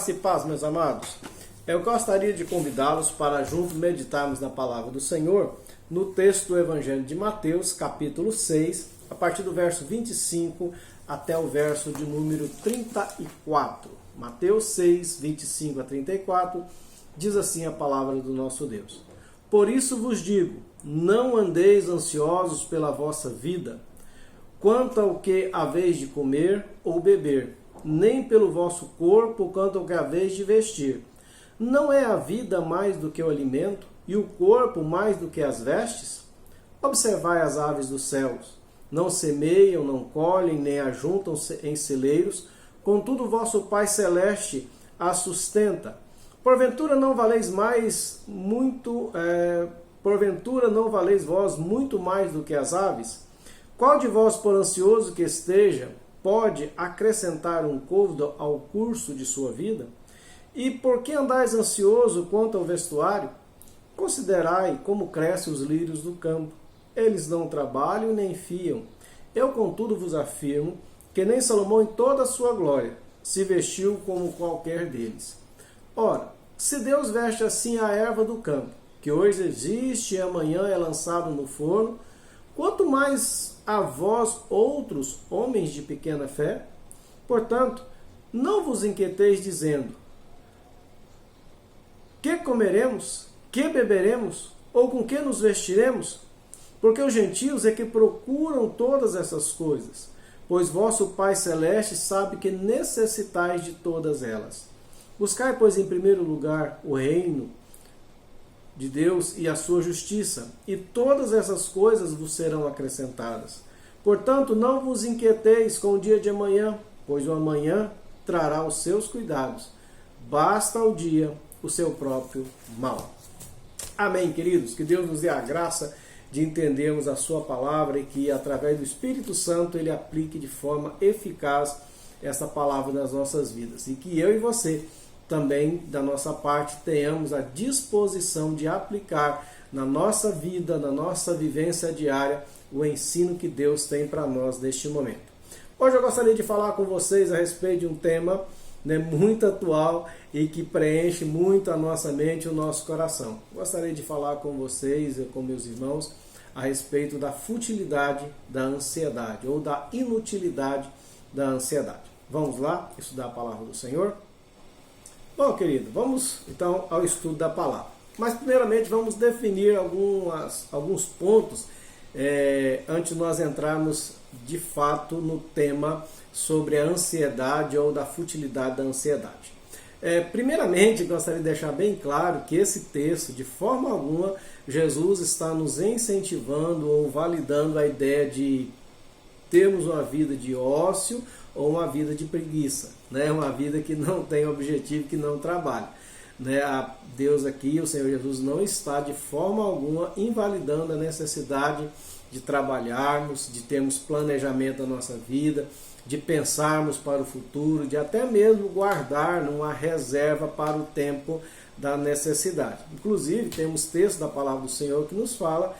Graça e paz, meus amados. Eu gostaria de convidá-los para juntos meditarmos na palavra do Senhor no texto do Evangelho de Mateus, capítulo 6, a partir do verso 25 até o verso de número 34. Mateus 6, 25 a 34, diz assim a palavra do nosso Deus. Por isso vos digo, não andeis ansiosos pela vossa vida, quanto ao que haveis de comer ou beber, nem pelo vosso corpo, quanto ao que haveis de vestir. Não é a vida mais do que o alimento, e o corpo mais do que as vestes? Observai as aves dos céus. Não semeiam, não colhem, nem ajuntam em celeiros, contudo vosso Pai Celeste as sustenta. Porventura não valeis vós muito mais do que as aves? Qual de vós, por ansioso que esteja, pode acrescentar um côvado ao curso de sua vida? E por que andais ansioso quanto ao vestuário? Considerai como crescem os lírios do campo. Eles não trabalham nem fiam. Eu, contudo, vos afirmo que nem Salomão, em toda a sua glória, se vestiu como qualquer deles. Ora, se Deus veste assim a erva do campo, que hoje existe e amanhã é lançado no forno, quanto mais a vós outros, homens de pequena fé? Portanto, não vos inquieteis dizendo, que comeremos? Que beberemos? Ou com que nos vestiremos? Porque os gentios é que procuram todas essas coisas, pois vosso Pai Celeste sabe que necessitais de todas elas. Buscai, pois, em primeiro lugar o reino de Deus e a sua justiça, e todas essas coisas vos serão acrescentadas. Portanto, não vos inquieteis com o dia de amanhã, pois o amanhã trará os seus cuidados. Basta ao dia o seu próprio mal. Amém, queridos? Que Deus nos dê a graça de entendermos a sua palavra e que, através do Espírito Santo, Ele aplique de forma eficaz essa palavra nas nossas vidas. E que eu e você também, da nossa parte, tenhamos a disposição de aplicar na nossa vida, na nossa vivência diária, o ensino que Deus tem para nós neste momento. Hoje eu gostaria de falar com vocês a respeito de um tema muito atual e que preenche muito a nossa mente e o nosso coração. Gostaria de falar com vocês e com meus irmãos a respeito da futilidade da ansiedade ou da inutilidade da ansiedade. Vamos lá estudar a palavra do Senhor? Bom, querido, vamos então ao estudo da palavra. Mas primeiramente vamos definir alguns pontos antes de nós entrarmos de fato no tema sobre a ansiedade ou da futilidade da ansiedade. Primeiramente, gostaria de deixar bem claro que esse texto, de forma alguma, Jesus está nos incentivando ou validando a ideia de termos uma vida de ócio ou uma vida de preguiça, uma vida que não tem objetivo, que não trabalha. Deus aqui, o Senhor Jesus, não está de forma alguma invalidando a necessidade de trabalharmos, de termos planejamento da nossa vida, de pensarmos para o futuro, de até mesmo guardar uma reserva para o tempo da necessidade. Inclusive, temos textos da palavra do Senhor que nos fala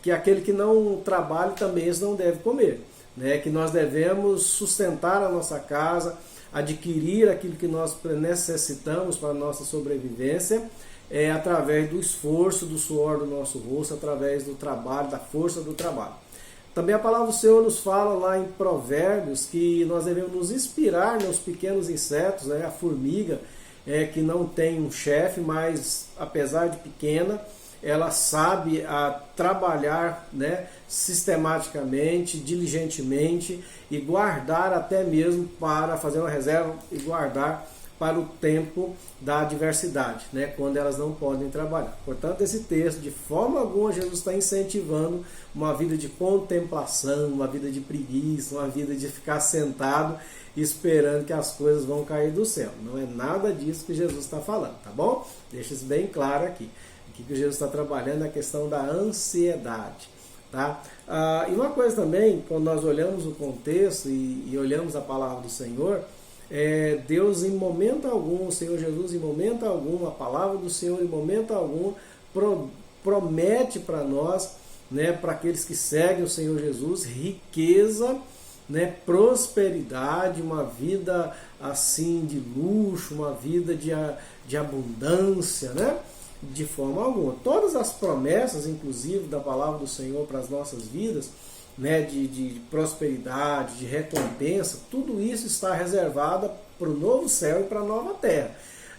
que aquele que não trabalha também não deve comer, que nós devemos sustentar a nossa casa, adquirir aquilo que nós necessitamos para a nossa sobrevivência, através do esforço, do suor do nosso rosto, através do trabalho, da força do trabalho. Também a palavra do Senhor nos fala lá em Provérbios que nós devemos nos inspirar nos pequenos insetos, a formiga, que não tem um chefe, mas apesar de pequena, ela sabe trabalhar sistematicamente, diligentemente e guardar até mesmo para fazer uma reserva e guardar para o tempo da adversidade, quando elas não podem trabalhar. Portanto, esse texto, de forma alguma, Jesus está incentivando uma vida de contemplação, uma vida de preguiça, uma vida de ficar sentado esperando que as coisas vão cair do céu. Não é nada disso que Jesus está falando, tá bom? Deixa isso bem claro aqui. Aqui que Jesus está trabalhando é a questão da ansiedade. Tá? E uma coisa também, quando nós olhamos o contexto e olhamos a palavra do Senhor, Deus em momento algum, o Senhor Jesus em momento algum, a palavra do Senhor em momento algum promete para nós, para aqueles que seguem o Senhor Jesus, riqueza né, prosperidade, uma vida assim de luxo, uma vida de abundância, né? De forma alguma. Todas as promessas, inclusive, da palavra do Senhor para as nossas vidas, né, de prosperidade, de recompensa, tudo isso está reservado para o novo céu e para a nova terra.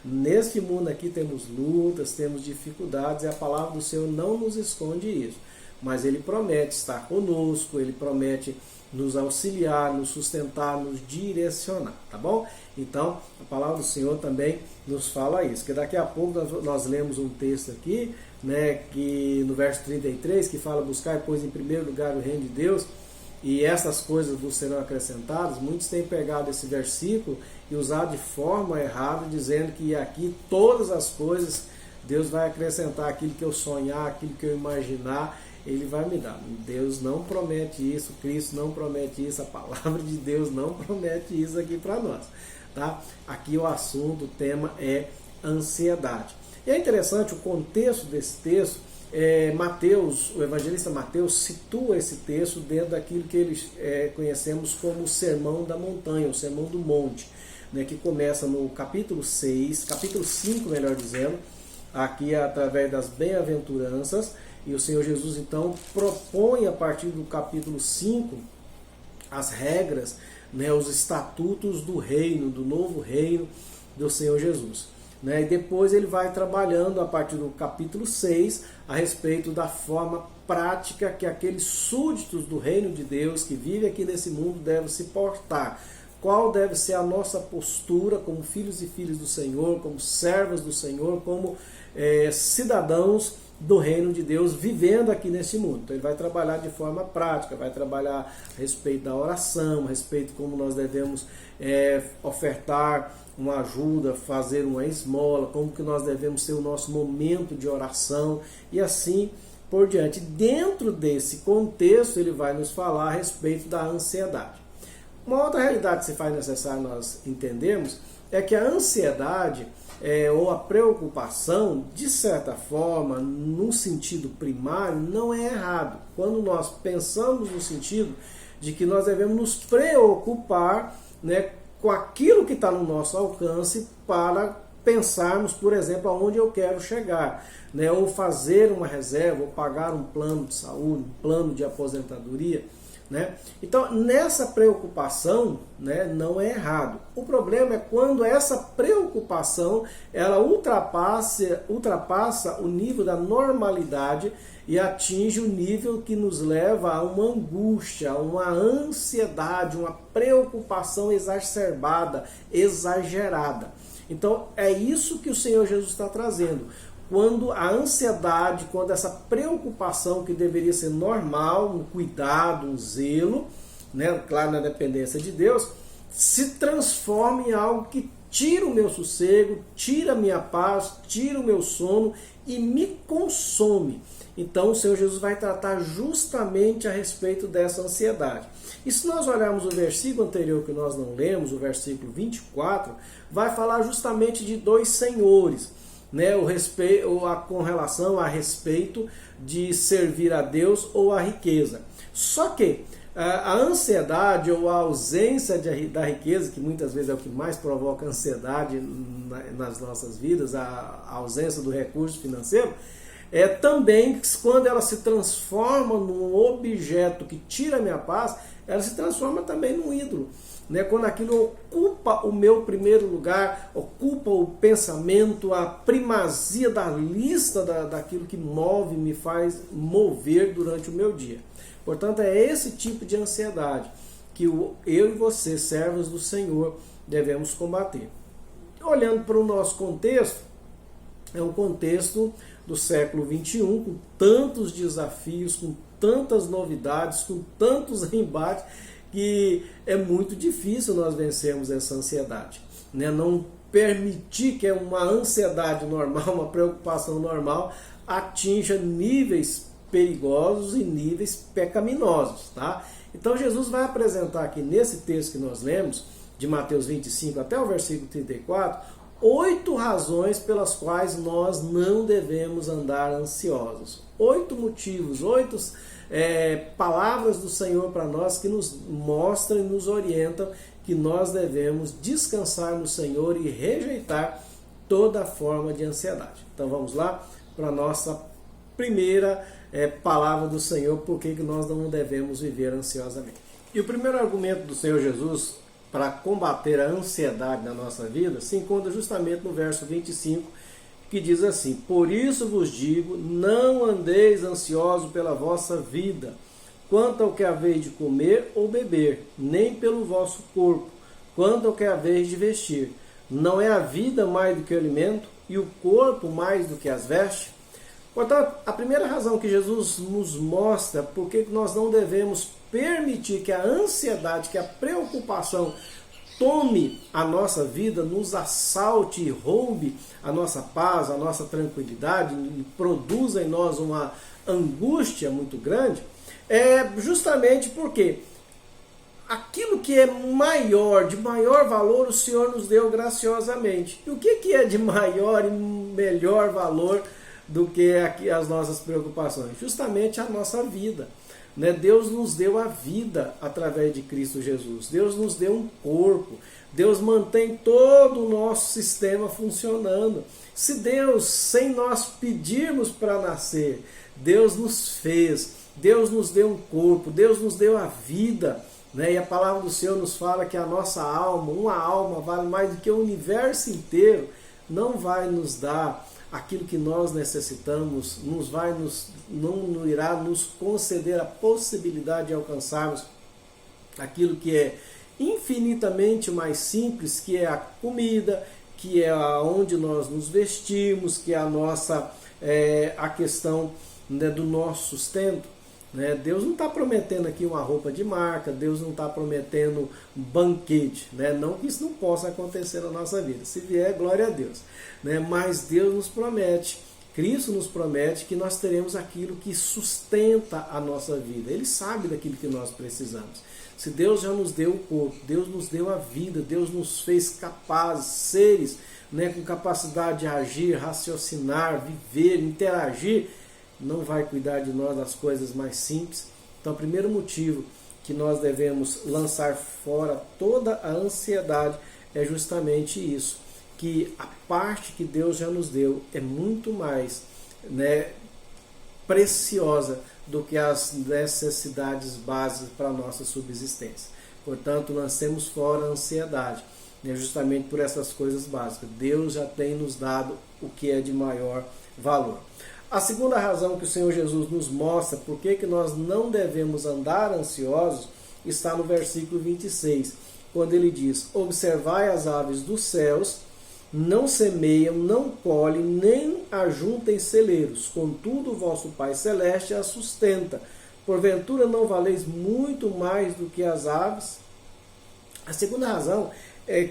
Neste mundo aqui temos lutas, temos dificuldades, e a palavra do Senhor não nos esconde isso. Mas Ele promete estar conosco, Ele promete nos auxiliar, nos sustentar, nos direcionar, tá bom? Então, a palavra do Senhor também nos fala isso, que daqui a pouco nós lemos um texto aqui, né, que no verso 33, que fala: buscar, pois, em primeiro lugar o reino de Deus, e essas coisas vos serão acrescentadas. Muitos têm pegado esse versículo e usado de forma errada, dizendo que aqui todas as coisas Deus vai acrescentar, aquilo que eu sonhar, aquilo que eu imaginar, Ele vai me dar. Deus não promete isso, Cristo não promete isso, a palavra de Deus não promete isso aqui para nós, tá? Aqui o assunto, o tema é ansiedade. E é interessante o contexto desse texto. Mateus, o evangelista Mateus situa esse texto dentro daquilo que eles conhecemos como o Sermão da Montanha, o Sermão do Monte, né, que começa no capítulo 6, capítulo 5, melhor dizendo, aqui através das bem-aventuranças. E o Senhor Jesus então propõe a partir do capítulo 5 as regras, né, os estatutos do reino, do novo reino do Senhor Jesus. Né? E depois ele vai trabalhando a partir do capítulo 6 a respeito da forma prática que aqueles súditos do reino de Deus que vivem aqui nesse mundo devem se portar. Qual deve ser a nossa postura como filhos e filhas do Senhor, como servos do Senhor, como cidadãos do reino de Deus vivendo aqui nesse mundo. Então ele vai trabalhar de forma prática, vai trabalhar a respeito da oração, a respeito de como nós devemos ofertar uma ajuda, fazer uma esmola, como que nós devemos ter o nosso momento de oração e assim por diante. Dentro desse contexto ele vai nos falar a respeito da ansiedade. Uma outra realidade que se faz necessário nós entendermos é que a ansiedade ou a preocupação, de certa forma, num sentido primário, não é errado. Quando nós pensamos no sentido de que nós devemos nos preocupar, né, com aquilo que está no nosso alcance para pensarmos, por exemplo, aonde eu quero chegar, né, ou fazer uma reserva, ou pagar um plano de saúde, um plano de aposentadoria. Né? Então, nessa preocupação, né, não é errado. O problema é quando essa preocupação ela ultrapassa o nível da normalidade e atinge o nível que nos leva a uma angústia, a uma ansiedade, uma preocupação exacerbada, exagerada. Então, é isso que o Senhor Jesus está trazendo. Quando a ansiedade, quando essa preocupação que deveria ser normal, um cuidado, um zelo, né, claro, na dependência de Deus, se transforma em algo que tira o meu sossego, tira a minha paz, tira o meu sono e me consome. Então o Senhor Jesus vai tratar justamente a respeito dessa ansiedade. E se nós olharmos o versículo anterior que nós não lemos, o versículo 24, vai falar justamente de dois senhores, né, com relação a respeito de servir a Deus ou a riqueza. Só que a ansiedade ou a ausência da riqueza, que muitas vezes é o que mais provoca ansiedade nas nossas vidas, a ausência do recurso financeiro, também quando ela se transforma num objeto que tira a minha paz, ela se transforma também num ídolo. Né, quando aquilo ocupa o meu primeiro lugar, ocupa o pensamento, a primazia da lista daquilo que me faz mover durante o meu dia. Portanto, é esse tipo de ansiedade que eu e você, servos do Senhor, devemos combater. Olhando para o nosso contexto, é um contexto do século XXI, com tantos desafios, com tantas novidades, com tantos embates, que é muito difícil nós vencermos essa ansiedade, né? Não permitir que uma ansiedade normal, uma preocupação normal, atinja níveis perigosos e níveis pecaminosos, tá? Então Jesus vai apresentar aqui nesse texto que nós lemos, de Mateus 25 até o versículo 34, 8 razões pelas quais nós não devemos andar ansiosos. 8 motivos, 8 palavras do Senhor para nós que nos mostram e nos orientam que nós devemos descansar no Senhor e rejeitar toda forma de ansiedade. Então vamos lá para a nossa primeira palavra do Senhor, por que nós não devemos viver ansiosamente. E o primeiro argumento do Senhor Jesus para combater a ansiedade na nossa vida se encontra justamente no verso 25, que diz assim: por isso vos digo, não andeis ansiosos pela vossa vida, quanto ao que haveis de comer ou beber, nem pelo vosso corpo, quanto ao que haveis de vestir. Não é a vida mais do que o alimento, e o corpo mais do que as vestes? Portanto, a primeira razão que Jesus nos mostra por que nós não devemos permitir que a ansiedade, que a preocupação tome a nossa vida, nos assalte e roube a nossa paz, a nossa tranquilidade, e produza em nós uma angústia muito grande, é justamente porque aquilo que é maior, de maior valor, o Senhor nos deu graciosamente. E o que é de maior e melhor valor do que as nossas preocupações? Justamente a nossa vida. Deus nos deu a vida através de Cristo Jesus. Deus nos deu um corpo. Deus mantém todo o nosso sistema funcionando. Se Deus, sem nós pedirmos para nascer, Deus nos fez, Deus nos deu um corpo, Deus nos deu a vida, e a palavra do Senhor nos fala que a nossa alma, uma alma vale mais do que o universo inteiro, não vai nos dar aquilo que nós necessitamos, não irá nos conceder a possibilidade de alcançarmos aquilo que é infinitamente mais simples, que é a comida, que é onde nós nos vestimos, que é a questão do nosso sustento. Deus não está prometendo aqui uma roupa de marca, Deus não está prometendo um banquete, não que isso não possa acontecer na nossa vida, se vier, glória a Deus, mas Deus nos promete, Cristo nos promete que nós teremos aquilo que sustenta a nossa vida. Ele sabe daquilo que nós precisamos. Se Deus já nos deu o corpo, Deus nos deu a vida, Deus nos fez capazes, seres com capacidade de agir, raciocinar, viver, interagir, não vai cuidar de nós das coisas mais simples. Então, o primeiro motivo que nós devemos lançar fora toda a ansiedade é justamente isso, que a parte que Deus já nos deu é muito mais preciosa do que as necessidades básicas para a nossa subsistência. Portanto, lancemos fora a ansiedade, justamente por essas coisas básicas. Deus já tem nos dado o que é de maior valor. A segunda razão que o Senhor Jesus nos mostra por que nós não devemos andar ansiosos está no versículo 26, quando ele diz: observai as aves dos céus, não semeiam, não colhem, nem ajuntem celeiros, contudo o vosso Pai Celeste as sustenta. Porventura não valeis muito mais do que as aves? A segunda razão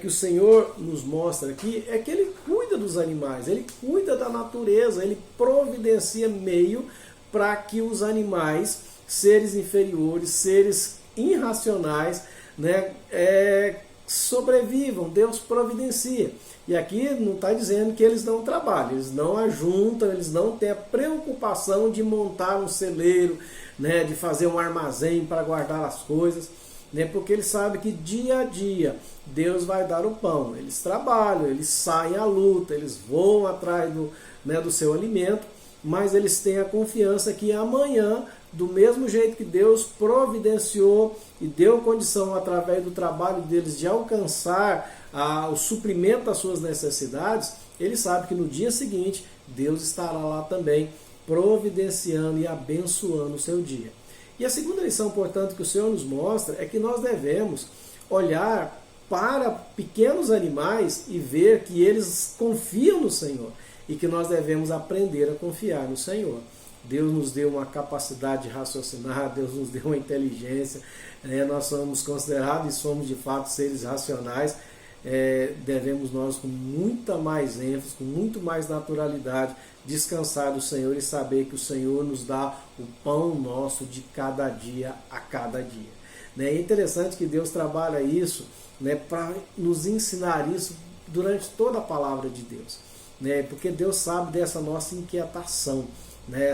que o Senhor nos mostra aqui é que Ele cuida dos animais, Ele cuida da natureza, Ele providencia meio para que os animais, seres inferiores, seres irracionais, sobrevivam. Deus providencia. E aqui não está dizendo que eles não trabalham, eles não ajuntam, eles não têm a preocupação de montar um celeiro, de fazer um armazém para guardar as coisas, porque eles sabem que dia a dia Deus vai dar o pão. Eles trabalham, eles saem à luta, eles voam atrás do seu alimento, mas eles têm a confiança que amanhã, do mesmo jeito que Deus providenciou e deu condição através do trabalho deles de alcançar o suprimento das suas necessidades, eles sabem que no dia seguinte Deus estará lá também providenciando e abençoando o seu dia. E a segunda lição, portanto, que o Senhor nos mostra é que nós devemos olhar para pequenos animais e ver que eles confiam no Senhor e que nós devemos aprender a confiar no Senhor. Deus nos deu uma capacidade de raciocinar, Deus nos deu uma inteligência, nós somos considerados e somos de fato seres racionais, devemos nós com muita mais ênfase, com muito mais naturalidade, descansar do Senhor e saber que o Senhor nos dá o pão nosso de cada dia a cada dia. É interessante que Deus trabalha isso para nos ensinar isso durante toda a palavra de Deus, porque Deus sabe dessa nossa inquietação. né?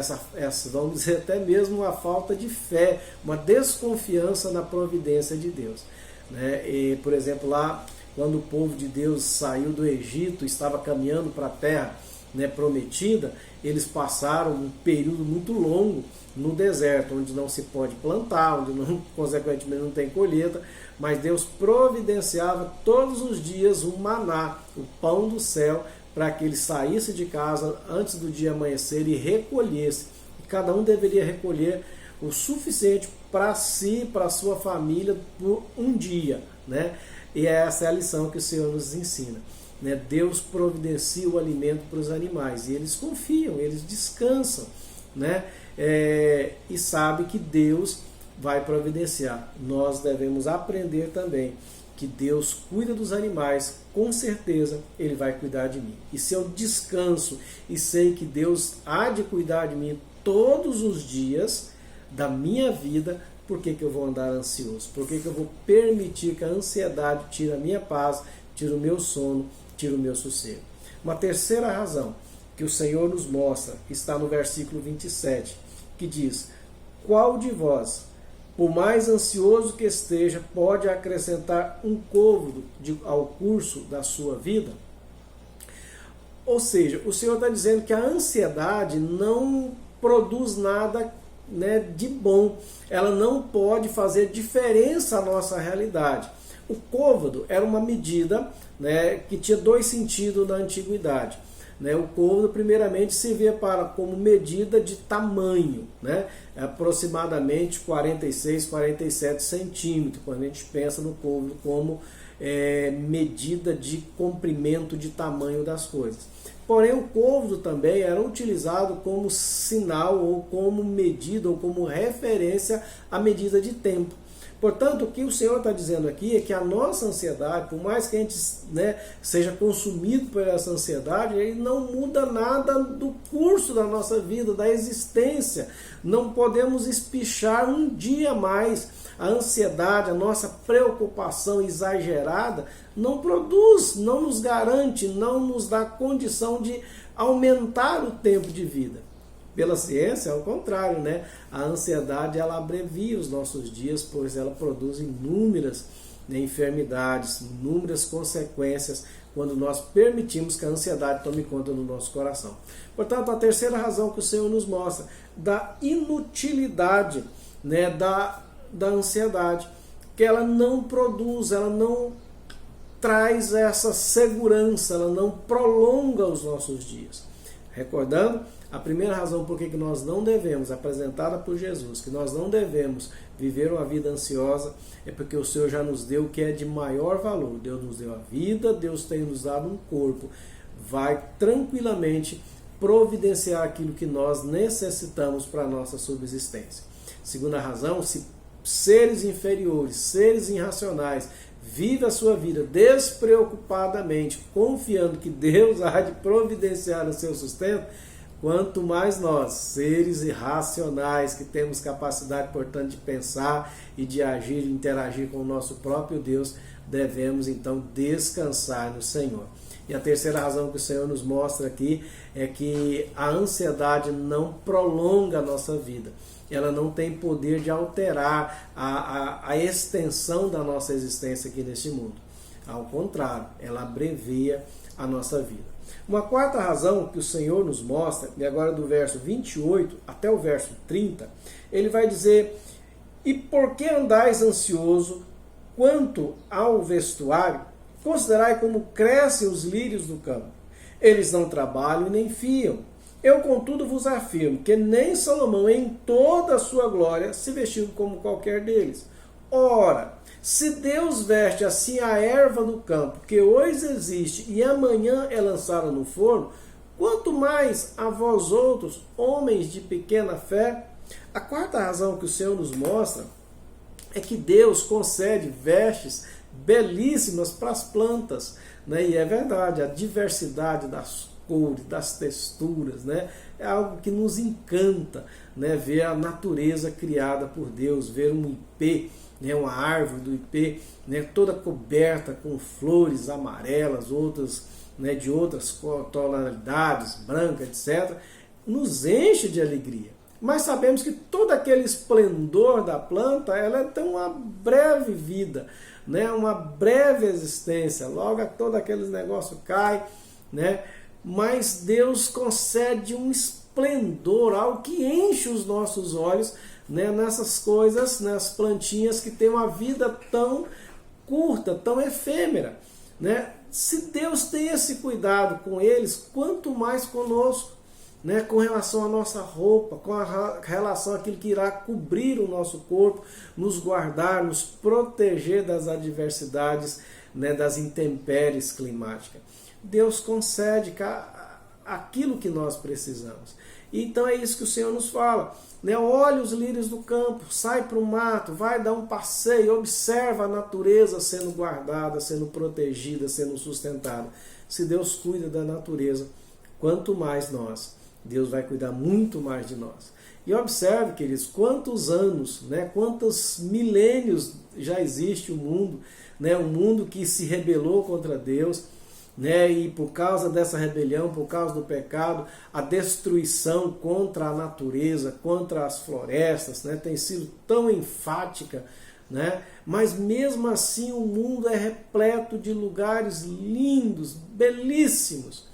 Vamos dizer, até mesmo uma falta de fé, uma desconfiança na providência de Deus, né? E, por exemplo, lá quando o povo de Deus saiu do Egito, estava caminhando para a terra, né, prometida, eles passaram um período muito longo no deserto, onde não se pode plantar, onde não, consequentemente não tem colheita, mas Deus providenciava todos os dias um maná, o pão do céu, para que eles saíssem de casa antes do dia amanhecer e recolhesse. E cada um deveria recolher o suficiente para si, para a sua família, por um dia, né? E essa é a lição que o Senhor nos ensina, né? Deus providencia o alimento para os animais e eles confiam, eles descansam, né? E sabem que Deus vai providenciar. Nós devemos aprender também que Deus cuida dos animais, com certeza Ele vai cuidar de mim. E se eu descanso e sei que Deus há de cuidar de mim todos os dias da minha vida, por que eu vou andar ansioso? Por que eu vou permitir que a ansiedade tire a minha paz, tire o meu sono, tire o meu sossego? Uma terceira razão que o Senhor nos mostra está no versículo 27, que diz: qual de vós, por mais ansioso que esteja, pode acrescentar um côvado ao curso da sua vida? Ou seja, o Senhor está dizendo que a ansiedade não produz nada, né, de bom. Ela não pode fazer diferença à nossa realidade. O côvado era uma medida, né, que tinha dois sentidos na antiguidade. O côvado, primeiramente, servia como medida de tamanho, né? Aproximadamente 46, 47 centímetros, quando a gente pensa no côvado como medida de comprimento, de tamanho das coisas. Porém, o côvado também era utilizado como sinal, ou como medida, ou como referência à medida de tempo. Portanto, o que o Senhor está dizendo aqui é que a nossa ansiedade, por mais que a gente, né, seja consumido por essa ansiedade, ele não muda nada do curso da nossa vida, da existência. Não podemos espichar um dia mais. A ansiedade, a nossa preocupação exagerada, não produz, não nos garante, não nos dá condição de aumentar o tempo de vida. Pela ciência, ao contrário, né? A ansiedade, ela abrevia os nossos dias, pois ela produz inúmeras, né, enfermidades, inúmeras consequências quando nós permitimos que a ansiedade tome conta do nosso coração. Portanto, a terceira razão que o Senhor nos mostra da inutilidade, né, da ansiedade, que ela não produz, ela não traz essa segurança, ela não prolonga os nossos dias. Recordando, a primeira razão por que nós não devemos, apresentada por Jesus, que nós não devemos viver uma vida ansiosa, é porque o Senhor já nos deu o que é de maior valor. Deus nos deu a vida, Deus tem nos dado um corpo. Vai tranquilamente providenciar aquilo que nós necessitamos para a nossa subsistência. Segunda razão, se seres inferiores, seres irracionais, vivem a sua vida despreocupadamente, confiando que Deus há de providenciar o seu sustento, quanto mais nós, seres irracionais, que temos capacidade, portanto, de pensar e de agir e interagir com o nosso próprio Deus, devemos então descansar no Senhor. E a terceira razão que o Senhor nos mostra aqui é que a ansiedade não prolonga a nossa vida. Ela não tem poder de alterar a extensão da nossa existência aqui neste mundo. Ao contrário, ela abrevia a nossa vida. Uma quarta razão que o Senhor nos mostra, e agora do verso 28 até o verso 30, ele vai dizer: e por que andais ansioso quanto ao vestuário? Considerai como crescem os lírios do campo. Eles não trabalham nem fiam. Eu, contudo, vos afirmo que nem Salomão, em toda a sua glória, se vestiu como qualquer deles. Ora, se Deus veste assim a erva do campo, que hoje existe e amanhã é lançada no forno, quanto mais a vós outros, homens de pequena fé? A quarta razão que o Senhor nos mostra é que Deus concede vestes belíssimas para as plantas, né? E é verdade, a diversidade das cores, das texturas, né? É algo que nos encanta, né? Ver a natureza criada por Deus, ver um ipê, né? Uma árvore do ipê, né? Toda coberta com flores amarelas, outras, né? De outras tonalidades, branca, etc. nos enche de alegria. Mas sabemos que todo aquele esplendor da planta, ela tem uma breve vida, né? Uma breve existência. Logo todo aquele negócio cai, né? Mas Deus concede um esplendor, algo que enche os nossos olhos, né? Nessas coisas, nas plantinhas que têm uma vida tão curta, tão efêmera, né? Se Deus tem esse cuidado com eles, quanto mais conosco, né, com relação à nossa roupa, com relação àquilo que irá cobrir o nosso corpo, nos guardar, nos proteger das adversidades, né, das intempéries climáticas. Deus concede aquilo que nós precisamos. Então é isso que o Senhor nos fala, né? Olha os lírios do campo, sai para o mato, vai dar um passeio, observa a natureza sendo guardada, sendo protegida, sendo sustentada. Se Deus cuida da natureza, quanto mais nós, Deus vai cuidar muito mais de nós. E observe, queridos, quantos anos, né, quantos milênios já existe o mundo, né, um mundo que se rebelou contra Deus, né, e por causa dessa rebelião, por causa do pecado, a destruição contra a natureza, contra as florestas, né, tem sido tão enfática, né, mas mesmo assim o mundo é repleto de lugares lindos, belíssimos,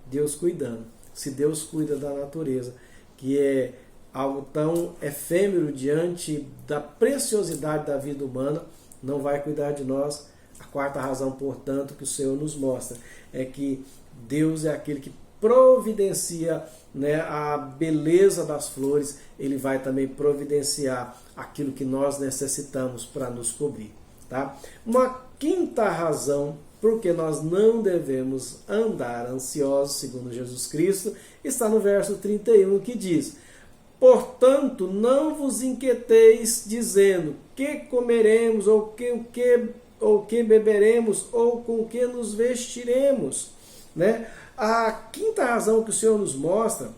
Deus cuidando. Se Deus cuida da natureza, que é algo tão efêmero diante da preciosidade da vida humana, não vai cuidar de nós. A quarta razão, portanto, que o Senhor nos mostra é que Deus é aquele que providencia, né, a beleza das flores, Ele vai também providenciar aquilo que nós necessitamos para nos cobrir. Tá? Uma quinta razão porque nós não devemos andar ansiosos, segundo Jesus Cristo, está no verso 31, que diz: portanto, não vos inquieteis, dizendo, que comeremos, ou que beberemos, ou com que nos vestiremos. Né? A quinta razão que o Senhor nos mostra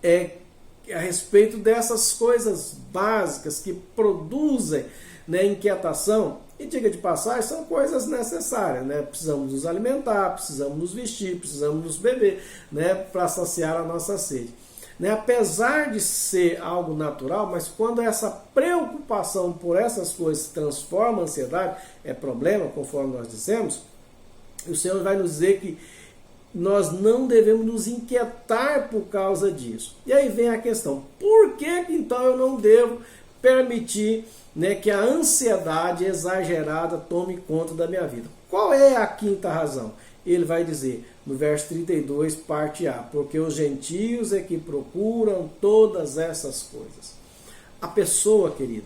é a respeito dessas coisas básicas que produzem, né, inquietação. E diga de passagem, são coisas necessárias, né? Precisamos nos alimentar, precisamos nos vestir, precisamos nos beber, né, para saciar a nossa sede. Né? Apesar de ser algo natural, mas quando essa preocupação por essas coisas se transforma em ansiedade, é problema, conforme nós dissemos, o Senhor vai nos dizer que nós não devemos nos inquietar por causa disso. E aí vem a questão, por que então eu não devo permitir, né, que a ansiedade exagerada tome conta da minha vida? Qual é a quinta razão? Ele vai dizer no verso 32, parte A, porque os gentios é que procuram todas essas coisas. A pessoa, querido,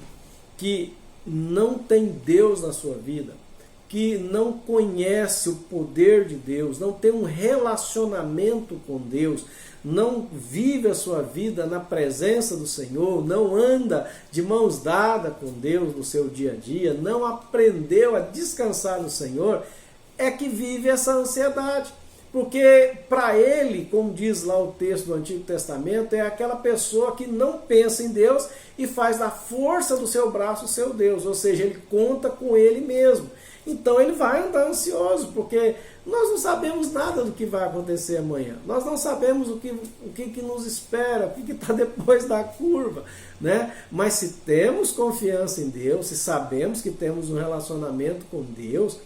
que não tem Deus na sua vida, que não conhece o poder de Deus, não tem um relacionamento com Deus, não vive a sua vida na presença do Senhor, não anda de mãos dadas com Deus no seu dia a dia, não aprendeu a descansar no Senhor, é que vive essa ansiedade. Porque para ele, como diz lá o texto do Antigo Testamento, é aquela pessoa que não pensa em Deus e faz da força do seu braço o seu Deus, ou seja, ele conta com ele mesmo. Então ele vai andar ansioso, porque nós não sabemos nada do que vai acontecer amanhã. Nós não sabemos o que nos espera, o que está depois da curva. Né? Mas se temos confiança em Deus, se sabemos que temos um relacionamento com Deus,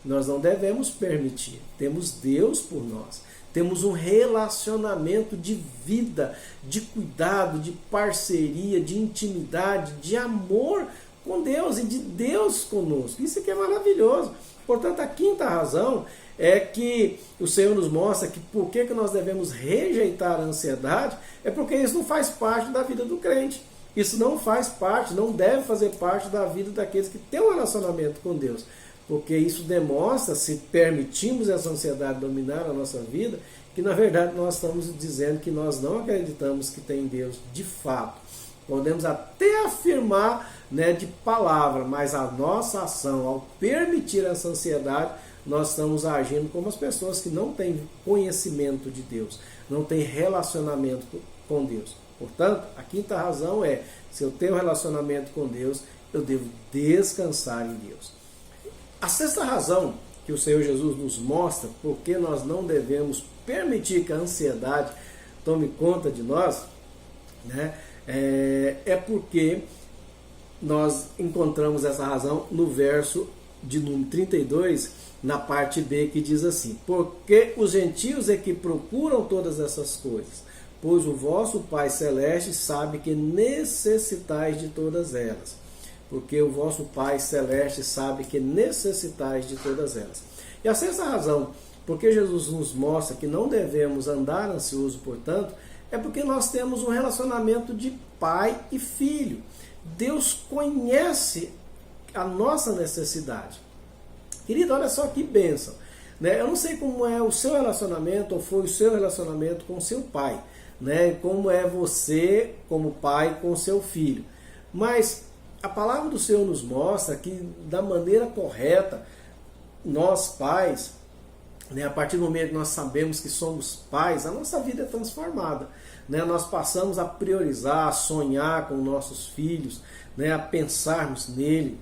nós não devemos permitir. Temos Deus por nós. Temos um relacionamento de vida, de cuidado, de parceria, de intimidade, de amor com Deus e de Deus conosco. Isso aqui é maravilhoso. Portanto, a quinta razão é que o Senhor nos mostra que por que nós devemos rejeitar a ansiedade, é porque isso não faz parte da vida do crente. Isso não faz parte, não deve fazer parte da vida daqueles que têm um relacionamento com Deus. Porque isso demonstra, se permitimos essa ansiedade dominar a nossa vida, que na verdade nós estamos dizendo que nós não acreditamos que tem Deus de fato. Podemos até afirmar, né, de palavra, mas a nossa ação, ao permitir essa ansiedade, nós estamos agindo como as pessoas que não têm conhecimento de Deus, não têm relacionamento com Deus. Portanto, a quinta razão é, se eu tenho relacionamento com Deus, eu devo descansar em Deus. A sexta razão que o Senhor Jesus nos mostra porque nós não devemos permitir que a ansiedade tome conta de nós, né? É porque nós encontramos essa razão no verso de número 32, na parte B, que diz assim: porque os gentios é que procuram todas essas coisas, pois o vosso Pai Celeste sabe que necessitais de todas elas. Porque o vosso Pai Celeste sabe que necessitais de todas elas. E a sexta razão, porque Jesus nos mostra que não devemos andar ansioso, portanto, é porque nós temos um relacionamento de pai e filho. Deus conhece a nossa necessidade. Querido, olha só que bênção, né? Eu não sei como é o seu relacionamento, ou foi o seu relacionamento com o seu pai, né? Como é você, como pai, com o seu filho. Mas a palavra do Senhor nos mostra que, da maneira correta, nós pais, né, a partir do momento que nós sabemos que somos pais, a nossa vida é transformada. Né? Nós passamos a priorizar, a sonhar com nossos filhos, né, a pensarmos nele.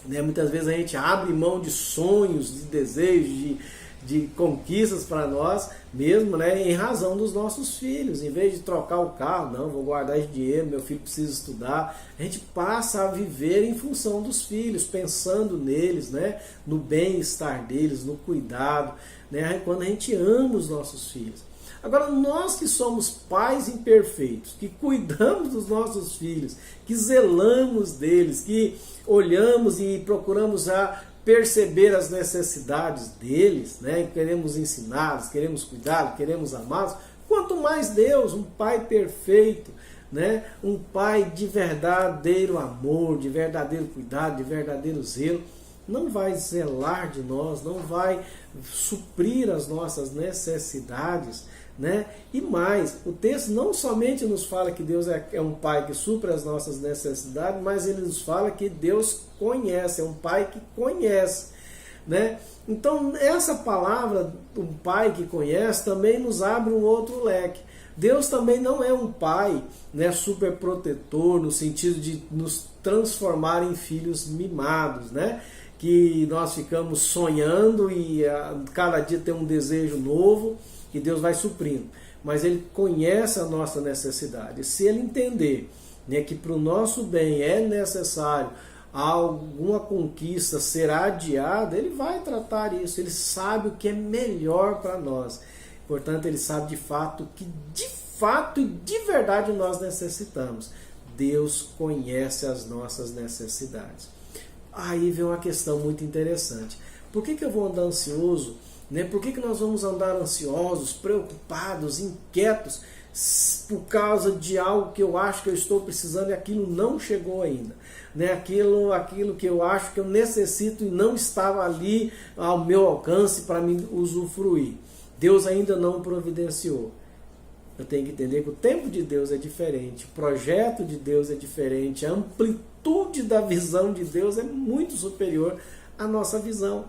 Né? Muitas vezes a gente abre mão de sonhos, de desejos, de conquistas para nós mesmo, né, em razão dos nossos filhos. Em vez de trocar o carro, não, vou guardar esse dinheiro, meu filho precisa estudar. A gente passa a viver em função dos filhos, pensando neles, né, no bem-estar deles, no cuidado, né, quando a gente ama os nossos filhos. Agora, nós que somos pais imperfeitos, que cuidamos dos nossos filhos, que zelamos deles, que olhamos e procuramos já perceber as necessidades deles, né? Queremos ensiná-los, queremos cuidá-los, queremos amá-los. Quanto mais Deus, um pai perfeito, né? Um pai de verdadeiro amor, de verdadeiro cuidado, de verdadeiro zelo, não vai zelar de nós, não vai suprir as nossas necessidades, né? E mais, o texto não somente nos fala que Deus é um pai que supre as nossas necessidades, mas ele nos fala que Deus conhece, é um pai que conhece, né? Então essa palavra, um pai que conhece, também nos abre um outro leque. Deus também não é um pai, né, super protetor, no sentido de nos transformar em filhos mimados, né? Que nós ficamos sonhando e cada dia tem um desejo novo, que Deus vai suprindo, mas Ele conhece a nossa necessidade. Se Ele entender, né, que para o nosso bem é necessário alguma conquista ser adiada, Ele vai tratar isso. Ele sabe o que é melhor para nós. Portanto, Ele sabe de fato que e de verdade nós necessitamos. Deus conhece as nossas necessidades. Aí vem uma questão muito interessante. Por que eu vou andar ansioso? Né? Por que nós vamos andar ansiosos, preocupados, inquietos, por causa de algo que eu acho que eu estou precisando e aquilo não chegou ainda? Né? Aquilo que eu acho que eu necessito e não estava ali ao meu alcance para me usufruir. Deus ainda não providenciou. Eu tenho que entender que o tempo de Deus é diferente, o projeto de Deus é diferente, a amplitude da visão de Deus é muito superior à nossa visão.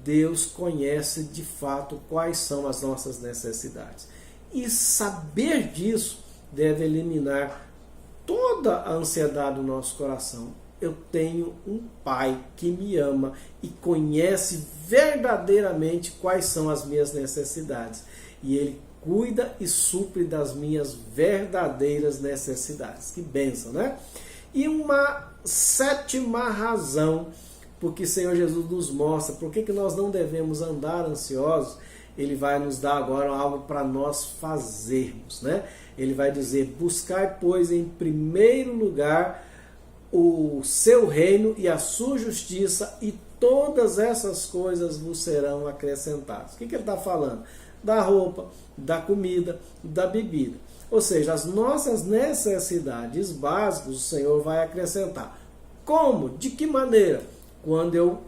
Deus conhece de fato quais são as nossas necessidades. E saber disso deve eliminar toda a ansiedade do nosso coração. Eu tenho um pai que me ama e conhece verdadeiramente quais são as minhas necessidades. E Ele cuida e supre das minhas verdadeiras necessidades. Que bênção, né? E uma sétima razão porque o Senhor Jesus nos mostra por que nós não devemos andar ansiosos. Ele vai nos dar agora algo para nós fazermos, né? Ele vai dizer: buscar, pois, em primeiro lugar o seu reino e a sua justiça, e todas essas coisas vos serão acrescentadas. O que ele está falando? Da roupa, da comida, da bebida. Ou seja, as nossas necessidades básicas o Senhor vai acrescentar. Como? De que maneira? Quando eu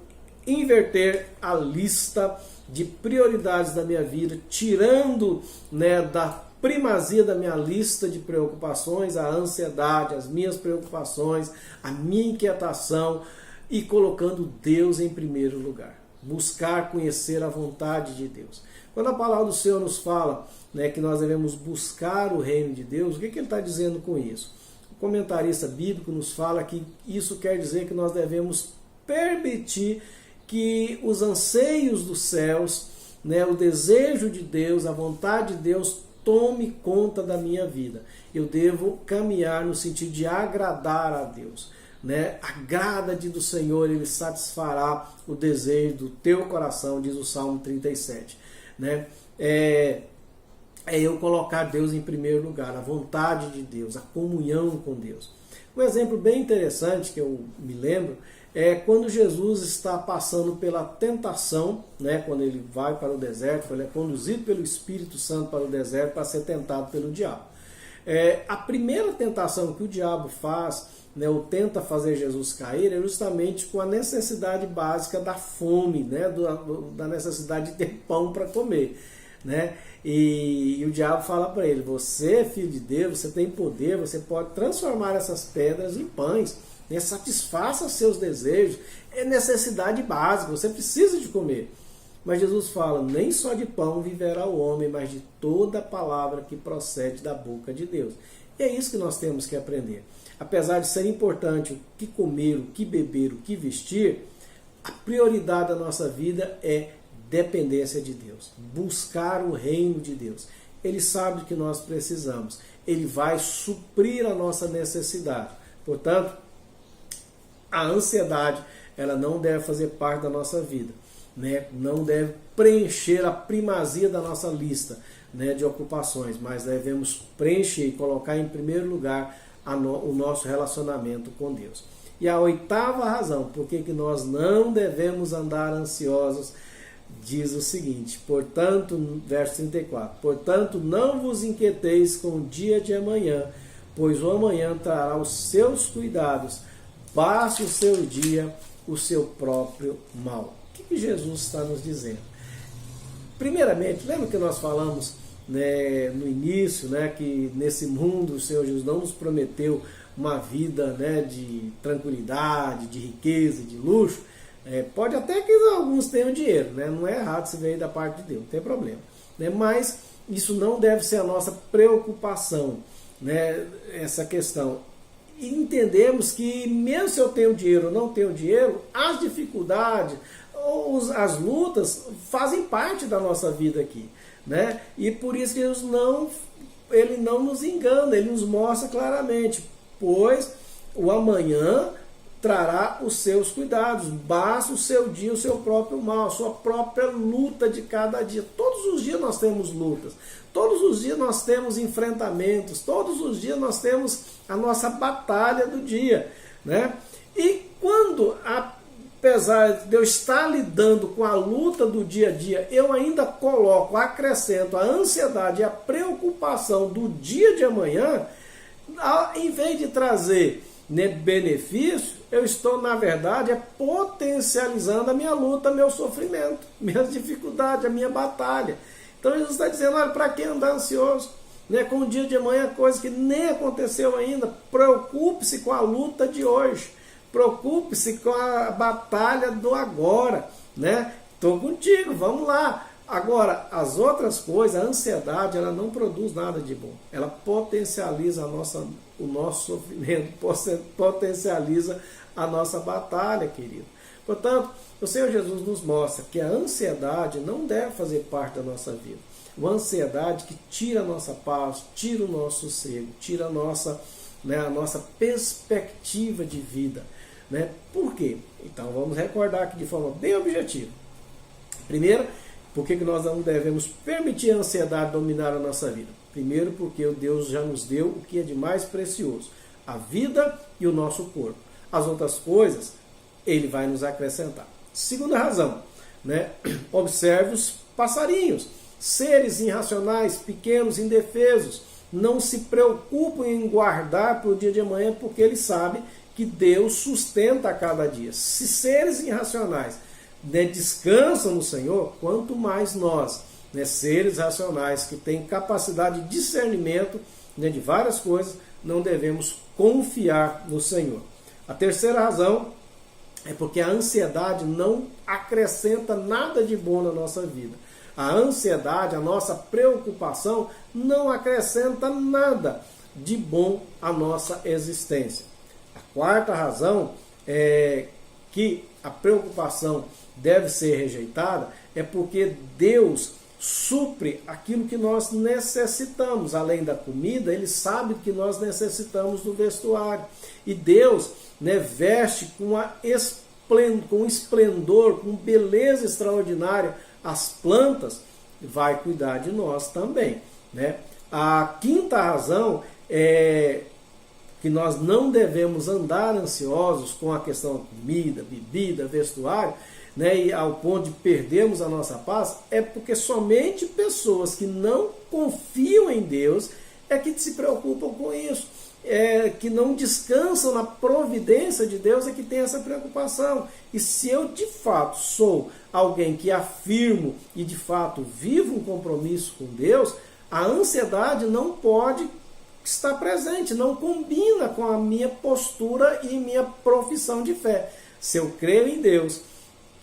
inverter a lista de prioridades da minha vida, tirando, né, da primazia da minha lista de preocupações a ansiedade, as minhas preocupações, a minha inquietação, e colocando Deus em primeiro lugar. Buscar conhecer a vontade de Deus. Quando a palavra do Senhor nos fala, né, que nós devemos buscar o reino de Deus, o que ele está dizendo com isso? O comentarista bíblico nos fala que isso quer dizer que nós devemos permitir que os anseios dos céus, né, o desejo de Deus, a vontade de Deus, tome conta da minha vida. Eu devo caminhar no sentido de agradar a Deus. Né? Agrada-te do Senhor, Ele satisfará o desejo do teu coração, diz o Salmo 37. Né? É eu colocar Deus em primeiro lugar, a vontade de Deus, a comunhão com Deus. Um exemplo bem interessante que eu me lembro é quando Jesus está passando pela tentação, né? Quando ele vai para o deserto, ele é conduzido pelo Espírito Santo para o deserto para ser tentado pelo diabo. A primeira tentação que o diabo faz, né, ou tenta fazer Jesus cair, é justamente com a necessidade básica da fome, né, da necessidade de ter pão para comer. Né? E o diabo fala para ele: você é filho de Deus, você tem poder, você pode transformar essas pedras em pães, né? Satisfaça seus desejos, é necessidade básica, você precisa de comer. Mas Jesus fala: nem só de pão viverá o homem, mas de toda palavra que procede da boca de Deus. E é isso que nós temos que aprender. Apesar de ser importante o que comer, o que beber, o que vestir, a prioridade da nossa vida é dependência de Deus, buscar o reino de Deus. Ele sabe o que nós precisamos, Ele vai suprir a nossa necessidade. Portanto, a ansiedade, ela não deve fazer parte da nossa vida, né? Não deve preencher a primazia da nossa lista, né, de ocupações, mas devemos preencher e colocar em primeiro lugar o nosso relacionamento com Deus. E a oitava razão por que nós não devemos andar ansiosos diz o seguinte: portanto, verso 34, portanto não vos inquieteis com o dia de amanhã, pois o amanhã trará os seus cuidados, passe o seu dia o seu próprio mal. O que Jesus está nos dizendo? Primeiramente, lembra que nós falamos, né, no início, né, que nesse mundo o Senhor Jesus não nos prometeu uma vida, né, de tranquilidade, de riqueza, de luxo. Pode até que alguns tenham dinheiro, né? Não é errado se veio da parte de Deus, não tem problema, né? Mas isso não deve ser a nossa preocupação, né? Essa questão. E entendemos que mesmo se eu tenho dinheiro ou não tenho dinheiro, as dificuldades, as lutas fazem parte da nossa vida aqui, né? E por isso que Ele não nos engana, Ele nos mostra claramente, pois o amanhã trará os seus cuidados, basta o seu dia, o seu próprio mal, a sua própria luta de cada dia. Todos os dias nós temos lutas, todos os dias nós temos enfrentamentos, todos os dias nós temos a nossa batalha do dia, né? E quando, apesar de eu estar lidando com a luta do dia a dia, eu ainda acrescento a ansiedade e a preocupação do dia de amanhã, em vez de trazer, né, benefício, eu estou, na verdade, potencializando a minha luta, meu sofrimento, minhas dificuldades, a minha batalha. Então Jesus está dizendo: olha, para que andar ansioso, né, com o dia de amanhã, coisa que nem aconteceu ainda? Preocupe-se com a luta de hoje, preocupe-se com a batalha do agora, né? Estou contigo, vamos lá. Agora, as outras coisas, a ansiedade, ela não produz nada de bom. Ela potencializa o nosso sofrimento, potencializa a nossa batalha, querido. Portanto, o Senhor Jesus nos mostra que a ansiedade não deve fazer parte da nossa vida. Uma ansiedade que tira a nossa paz, tira o nosso sossego, tira a nossa perspectiva de vida, né? Por quê? Então vamos recordar aqui de forma bem objetiva. Primeiro, por que nós não devemos permitir a ansiedade dominar a nossa vida? Primeiro, porque o Deus já nos deu o que é de mais precioso: a vida e o nosso corpo. As outras coisas, Ele vai nos acrescentar. Segunda razão, né? Observe os passarinhos, seres irracionais, pequenos, indefesos, não se preocupam em guardar para o dia de amanhã, porque eles sabem que Deus sustenta a cada dia. Se seres irracionais, né, descansam no Senhor, quanto mais nós, né, seres racionais que têm capacidade de discernimento, né, de várias coisas, não devemos confiar no Senhor. A terceira razão é porque a ansiedade não acrescenta nada de bom na nossa vida. A ansiedade, a nossa preocupação, não acrescenta nada de bom à nossa existência. A quarta razão é que a preocupação deve ser rejeitada, é porque Deus supre aquilo que nós necessitamos. Além da comida, Ele sabe que nós necessitamos do vestuário. E Deus, né, veste com esplendor, com beleza extraordinária as plantas, vai cuidar de nós também, né? A quinta razão é que nós não devemos andar ansiosos com a questão da comida, bebida, vestuário, né, e ao ponto de perdermos a nossa paz, é porque somente pessoas que não confiam em Deus é que se preocupam com isso, que não descansam na providência de Deus, é que tem essa preocupação. E se eu de fato sou alguém que afirmo e de fato vivo um compromisso com Deus, a ansiedade não pode estar presente, não combina com a minha postura e minha profissão de fé. Se eu creio em Deus,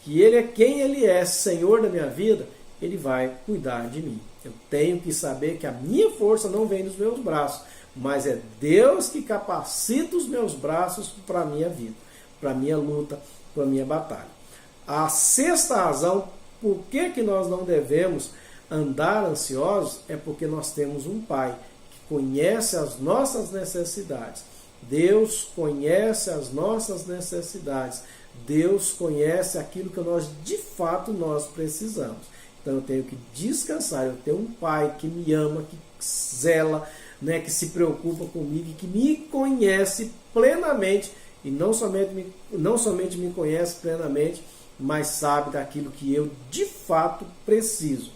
que Ele é quem Ele é, Senhor da minha vida, Ele vai cuidar de mim. Eu tenho que saber que a minha força não vem dos meus braços, mas é Deus que capacita os meus braços para a minha vida, para a minha luta, para a minha batalha. A sexta razão por que nós não devemos andar ansiosos é porque nós temos um Pai que conhece as nossas necessidades. Deus conhece as nossas necessidades. Deus conhece aquilo que nós de fato nós precisamos. Então eu tenho que descansar, eu tenho um Pai que me ama, que zela, né, que se preocupa comigo e que me conhece plenamente, e não somente me conhece plenamente, mas sabe daquilo que eu de fato preciso.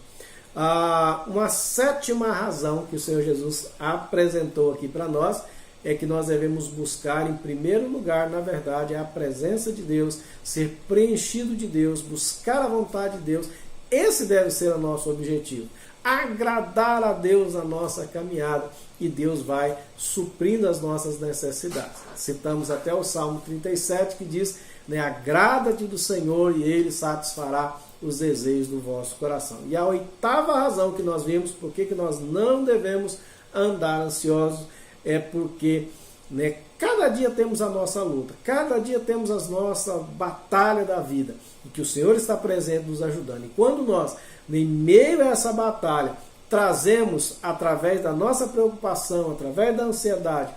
Uma sétima razão que o Senhor Jesus apresentou aqui para nós é que nós devemos buscar, em primeiro lugar, na verdade, a presença de Deus, ser preenchido de Deus, buscar a vontade de Deus. Esse deve ser o nosso objetivo. Agradar a Deus na nossa caminhada, e Deus vai suprindo as nossas necessidades. Citamos até o Salmo 37, que diz, né, agrada-te do Senhor e Ele satisfará os desejos do vosso coração. E a oitava razão que nós vimos, por que nós não devemos andar ansiosos, é porque, né, cada dia temos a nossa luta, cada dia temos a nossa batalha da vida, e que o Senhor está presente nos ajudando. E quando nós, em meio a essa batalha, trazemos, através da nossa preocupação, através da ansiedade,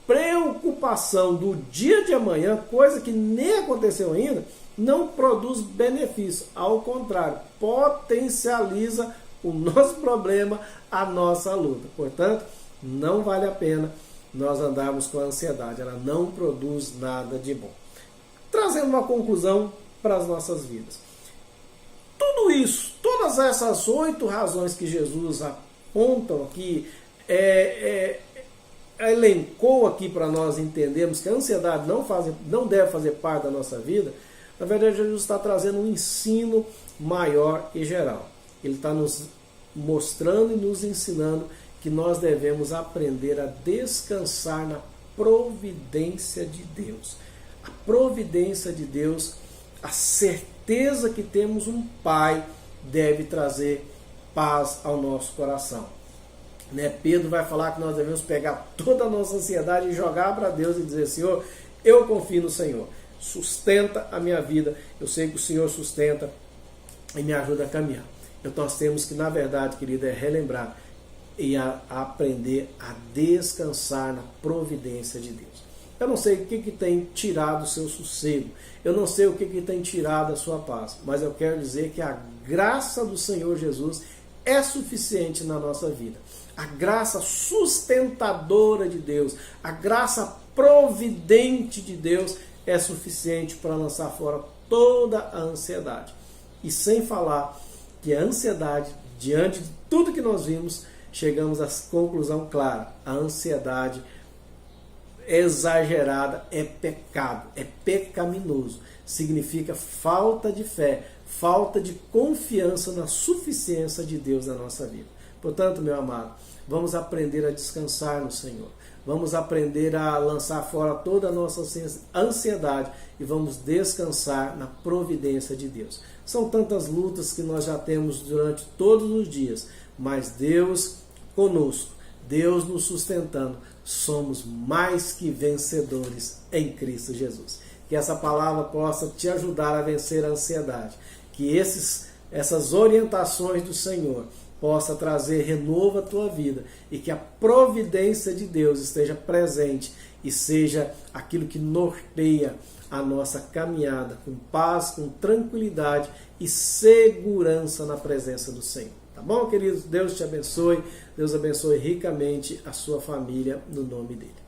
preocupação do dia de amanhã, coisa que nem aconteceu ainda, não produz benefício. Ao contrário, potencializa o nosso problema, a nossa luta. Portanto, não vale a pena nós andarmos com a ansiedade. Ela não produz nada de bom. Trazendo uma conclusão para as nossas vidas. Tudo isso, todas essas 8 razões que Jesus apontam aqui, elencou aqui para nós entendermos que a ansiedade não deve fazer parte da nossa vida. Na verdade, Jesus está trazendo um ensino maior e geral. Ele está nos mostrando e nos ensinando que nós devemos aprender a descansar na providência de Deus. A providência de Deus, a certeza que temos um Pai, deve trazer paz ao nosso coração. Né? Pedro vai falar que nós devemos pegar toda a nossa ansiedade e jogar para Deus e dizer, Senhor, eu confio no Senhor. Sustenta a minha vida. Eu sei que o Senhor sustenta e me ajuda a caminhar. Então nós temos que, na verdade, querida, relembrar e aprender a descansar na providência de Deus. Eu não sei o que tem tirado o seu sossego, eu não sei o que tem tirado a sua paz, mas eu quero dizer que a graça do Senhor Jesus é suficiente na nossa vida. A graça sustentadora de Deus, a graça providente de Deus é suficiente para lançar fora toda a ansiedade. E sem falar que a ansiedade, diante de tudo que nós vimos, chegamos à conclusão clara: a ansiedade exagerada é pecado, é pecaminoso. Significa falta de fé, falta de confiança na suficiência de Deus na nossa vida. Portanto, meu amado, vamos aprender a descansar no Senhor. Vamos aprender a lançar fora toda a nossa ansiedade e vamos descansar na providência de Deus. São tantas lutas que nós já temos durante todos os dias, mas Deus conosco, Deus nos sustentando, somos mais que vencedores em Cristo Jesus. Que essa palavra possa te ajudar a vencer a ansiedade. Que esses essas orientações do Senhor possa trazer renovo à tua vida e que a providência de Deus esteja presente e seja aquilo que norteia a nossa caminhada com paz, com tranquilidade e segurança na presença do Senhor. Tá bom, queridos? Deus te abençoe. Deus abençoe ricamente a sua família no nome dele.